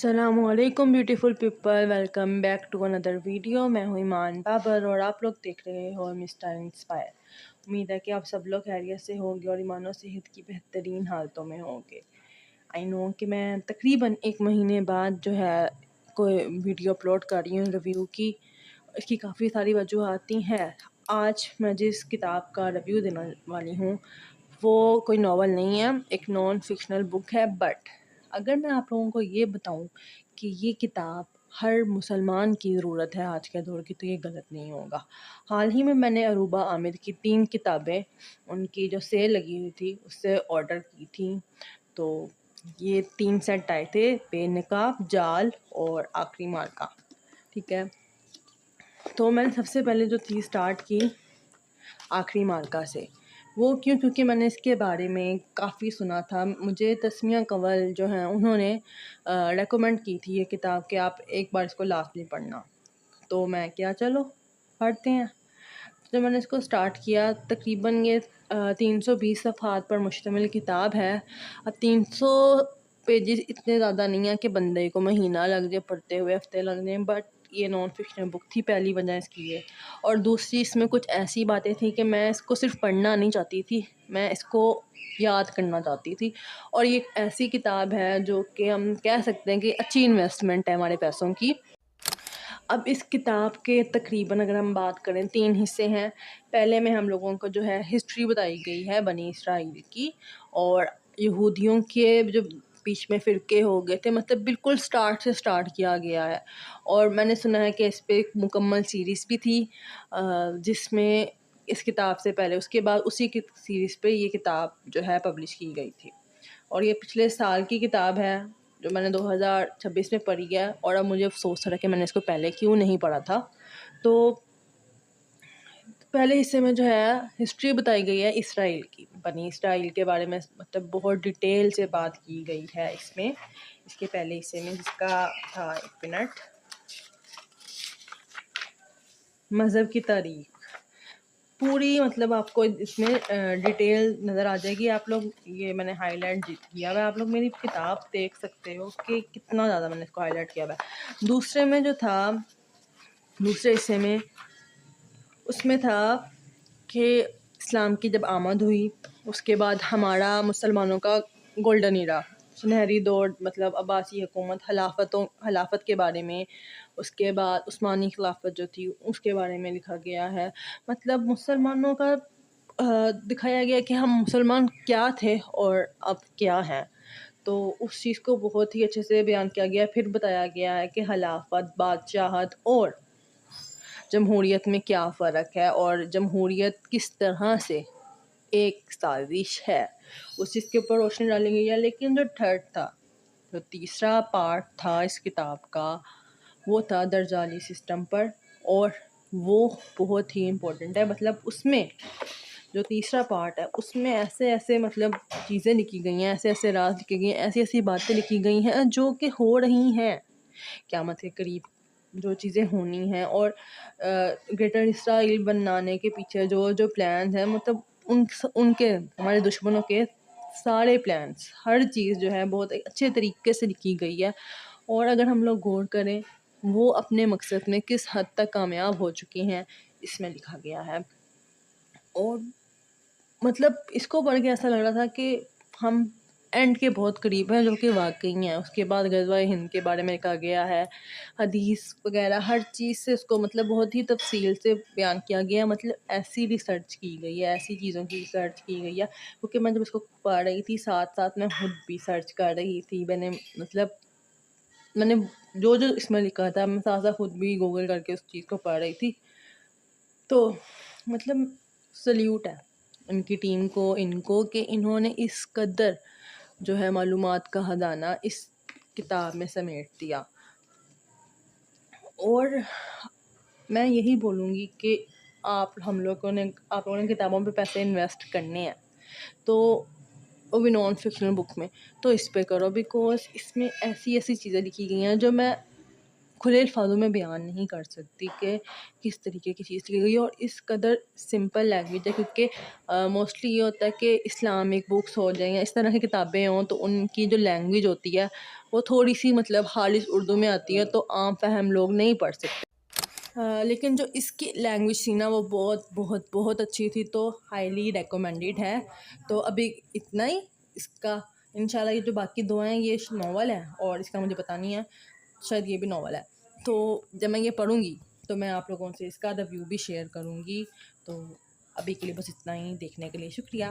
السلام علیکم beautiful people, welcome back to another video. میں ہوں ایمان بابر اور آپ لوگ دیکھ رہے ہو مسٹر انسپائر۔ امید ہے کہ آپ سب لوگ خیریت سے ہوں گے اور ایمان و صحت کی بہترین حالتوں میں ہوں گے۔ آئی نو کہ میں تقریباً 1 مہینے بعد جو ہے کوئی ویڈیو اپلوڈ کر رہی ہوں ریویو کی۔ اس کی کافی ساری وجوہات ہیں۔ آج میں جس کتاب کا ریویو دینے والی ہوں وہ کوئی ناول نہیں ہے، ایک نان فکشنل بک ہے، بٹ اگر میں آپ لوگوں کو یہ بتاؤں کہ یہ کتاب ہر مسلمان کی ضرورت ہے آج کے دور کی، تو یہ غلط نہیں ہوگا۔ حال ہی میں نے عروبہ عامر کی 3 کتابیں ان کی جو سیل لگی ہوئی تھی اس سے آرڈر کی تھیں، تو یہ 3 سیٹ آئے تھے، بے نقاب، جال اور آخری مارکا، ٹھیک ہے۔ تو میں نے سب سے پہلے جو چیز سٹارٹ کی آخری مارکا سے، وہ کیونکہ میں نے اس کے بارے میں کافی سنا تھا۔ مجھے تسمیہ کنول جو ہیں انہوں نے ریکمنڈ کی تھی یہ کتاب کہ آپ ایک بار اس کو لازمی پڑھنا، تو میں کیا چلو پڑھتے ہیں۔ جب میں نے اس کو سٹارٹ کیا، تقریباً یہ 320 صفحات پر مشتمل کتاب ہے۔ اب 300 پیجز اتنے زیادہ نہیں ہیں کہ بندے کو مہینہ لگ جائے پڑھتے ہوئے، ہفتے لگ جائیں، بٹ یہ نان فکشن بک تھی، پہلی وجہ اس کی ہے۔ اور دوسری، اس میں کچھ ایسی باتیں تھیں کہ میں اس کو صرف پڑھنا نہیں چاہتی تھی، میں اس کو یاد کرنا چاہتی تھی۔ اور یہ ایک ایسی کتاب ہے جو کہ ہم کہہ سکتے ہیں کہ اچھی انویسٹمنٹ ہے ہمارے پیسوں کی۔ اب اس کتاب کے تقریباً اگر ہم بات کریں 3 حصے ہیں۔ پہلے میں ہم لوگوں کو جو ہے ہسٹری بتائی گئی ہے بنی اسرائیل کی، اور یہودیوں کے جو بیچ میں فرقے ہو گئے تھے، مطلب بالکل سٹارٹ سے سٹارٹ کیا گیا ہے۔ اور میں نے سنا ہے کہ اس پہ ایک مکمل سیریز بھی تھی جس میں اس کتاب سے پہلے، اس کے بعد اسی کی سیریز پہ یہ کتاب جو ہے پبلش کی گئی تھی۔ اور یہ پچھلے سال کی کتاب ہے جو میں نے 2026 میں پڑھی ہے، اور اب مجھے افسوس ہو رہا ہے کہ میں نے اس کو پہلے کیوں نہیں پڑھا تھا۔ تو پہلے حصے میں جو ہے ہسٹری بتائی گئی ہے اسرائیل کی، بنی اسرائیل کے بارے میں، مطلب بہت ڈیٹیل سے بات کی گئی ہے اس میں، اس کے پہلے حصے میں، جس کا تھا 1 منٹ، مذہب کی تاریخ پوری، مطلب آپ کو اس میں ڈیٹیل نظر آ جائے گی۔ آپ لوگ، یہ میں نے ہائی لائٹ کیا ہوا ہے، آپ لوگ میری کتاب دیکھ سکتے ہو کہ کتنا زیادہ میں نے اس کو ہائی لائٹ کیا ہوا ہے۔ دوسرے میں جو تھا، دوسرے حصے میں، اس میں تھا کہ اسلام کی جب آمد ہوئی، اس کے بعد ہمارا مسلمانوں کا گولڈن ایرا، سنہری دور، مطلب عباسی حکومت، خلافت کے بارے میں، اس کے بعد عثمانی خلافت جو تھی اس کے بارے میں لکھا گیا ہے۔ مطلب مسلمانوں کا دکھایا گیا کہ ہم مسلمان کیا تھے اور اب کیا ہیں، تو اس چیز کو بہت ہی اچھے سے بیان کیا گیا۔ پھر بتایا گیا ہے کہ خلافت، بادشاہت اور جمہوریت میں کیا فرق ہے، اور جمہوریت کس طرح سے ایک سازش ہے، اس چیز کے اوپر روشنی ڈالی گئی ہے۔ لیکن جو تھرڈ تھا، جو تیسرا پارٹ تھا اس کتاب کا، وہ تھا درجالی سسٹم پر، اور وہ بہت ہی امپورٹنٹ ہے۔ مطلب اس میں جو تیسرا پارٹ ہے اس میں ایسے مطلب چیزیں لکھی گئی ہیں، ایسے راز لکھی گئی ہیں، ایسی ایسی باتیں لکھی گئی ہیں جو کہ ہو رہی ہیں قیامت کے قریب، جو چیزیں ہونی ہیں۔ اور گریٹر اسرائیل بنانے کے پیچھے جو پلانز ہیں، مطلب ان کے، ہمارے دشمنوں کے سارے پلانز، ہر چیز جو ہے بہت اچھے طریقے سے لکھی گئی ہے۔ اور اگر ہم لوگ غور کریں وہ اپنے مقصد میں کس حد تک کامیاب ہو چکی ہیں، اس میں لکھا گیا ہے۔ اور مطلب اس کو پڑھ کے ایسا لگ رہا تھا کہ ہم اینڈ کے بہت قریب ہیں، جو کہ واقعی ہیں۔ اس کے بعد غزوہ ہند کے بارے میں لکھا گیا ہے، حدیث وغیرہ ہر چیز سے اس کو مطلب بہت ہی تفصیل سے بیان کیا گیا ہے۔ مطلب ایسی ریسرچ کی گئی ہے، ایسی چیزوں کی ریسرچ کی گئی ہے، کیونکہ میں جب اس کو پڑھ رہی تھی ساتھ ساتھ میں خود بھی سرچ کر رہی تھی۔ میں نے جو اس میں لکھا تھا میں ساتھ ساتھ خود بھی گوگل کر کے اس چیز کو پڑھ رہی تھی۔ تو مطلب سلیوٹ ہے ان کی ٹیم کو، ان کو، کہ انہوں نے اس قدر جو ہے معلومات کا خزانہ اس کتاب میں سمیٹ دیا۔ اور میں یہی بولوں گی کہ آپ لوگوں نے کتابوں پہ پیسے انویسٹ کرنے ہیں تو وہ بھی نان فکشنل بک میں، تو اس پہ کرو، بیکاز اس میں ایسی چیزیں لکھی گئی ہیں جو میں کھلے الفاظوں میں بیان نہیں کر سکتی کہ کس طریقے کی چیز لکھی گئی ہے، اور اس قدر سمپل لینگویج ہے، کیونکہ موسٹلی یہ ہوتا ہے کہ اسلامک بکس ہو جائیں یا اس طرح کی کتابیں ہوں تو ان کی جو لینگویج ہوتی ہے وہ تھوڑی سی مطلب خالص اردو میں آتی ہے تو عام فہم لوگ نہیں پڑھ سکتے، لیکن جو اس کی لینگویج تھی نا وہ بہت بہت بہت اچھی تھی، تو ہائیلی ریکمینڈیڈ ہے۔ تو ابھی اتنا ہی اس کا، انشاءاللہ یہ جو باقی دو ہیں یہ ناول ہے، اور اس کا مجھے پتہ نہیں ہے، شاید یہ بھی ناول ہے، تو جب میں یہ پڑھوں گی تو میں آپ لوگوں سے اس کا ریویو بھی شیئر کروں گی۔ تو ابھی کے لیے بس اتنا ہی، دیکھنے کے لیے شکریہ۔